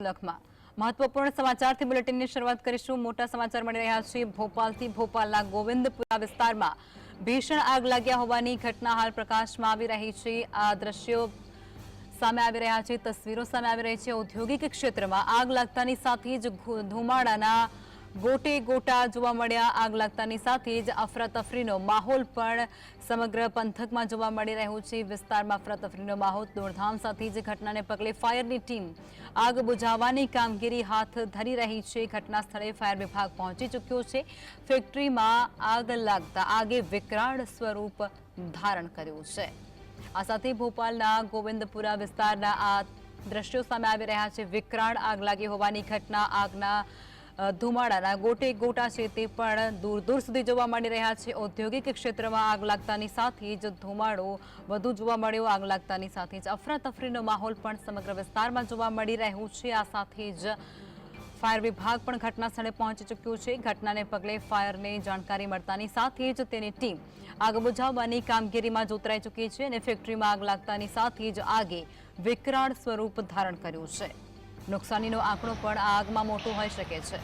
લખમાં મહત્વપૂર્ણ સમાચારથી બુલેટિનની શરૂઆત કરીશું। મોટા સમાચાર મળી રહ્યા છે ભોપાલથી। ભોપાલના ગોવિંદપુરા વિસ્તારમાં ભીષણ આગ લાગ્યા હોવાની ઘટના હાલ પ્રકાશમાં આવી રહી છે। આ દ્રશ્યો સામે આવી રહ્યા છે, તસવીરો સામે આવી રહી છે। ઔદ્યોગિક ક્ષેત્રમાં આગ લાગતાની સાથે જ ધુમાડાના ગોટે ગોટા જોવા મળ્યા। આગ લાગતાની સાથે જ અફરાતફરીનો માહોલ પણ સમગ્ર પંથકમાં જોવા મળી રહ્યો છે। વિસ્તારમાં અફરાતફરીનો માહોલ દોડધામ સાથે જ ઘટનાને પગલે ફાયરની ટીમ આગ બુઝાવવાની કામગીરી હાથ ધરી રહી છે। ઘટના સ્થળે ફાયર વિભાગ પહોંચી ચૂક્યો છે। ફેક્ટરીમાં આગ લાગતા આગે વિકરાળ સ્વરૂપ ધારણ કર્યું છે। આ સાથે ભોપાલના ગોવિંદપુરા વિસ્તારના આ દ્રશ્યો સામે આવી રહ્યા છે। વિકરાળ આગ લાગી હોવાની ઘટના, આગના ધુમાડાના ગોટે ગોટા છે તે પણ દૂર દૂર સુધી જોવા મળી રહ્યા છે। ઔદ્યોગિક ક્ષેત્રમાં આગ લાગતાની સાથે જ ધુમાડો વધુ જોવા મળ્યો। આગ લાગતાની સાથે જ અફરાતફરીનો માહોલ પણ સમગ્ર વિસ્તારમાં જોવા મળી રહ્યો છે। આ સાથે જ ફાયર વિભાગ પણ ઘટના સ્થળે પહોંચી ચૂક્યું છે। ઘટનાને પગલે ફાયરને જાણકારી મળતાની સાથે જ તેની ટીમ આગ બુઝાવવાની કામગીરીમાં જોતરાઈ ચૂકી છે અને ફેક્ટરીમાં આગ લાગતાની સાથે જ આગે વિકરાળ સ્વરૂપ ધારણ કર્યું છે। નુકસાનીનો આંકડો પણ આગમાં મોટો હોઈ શકે છે।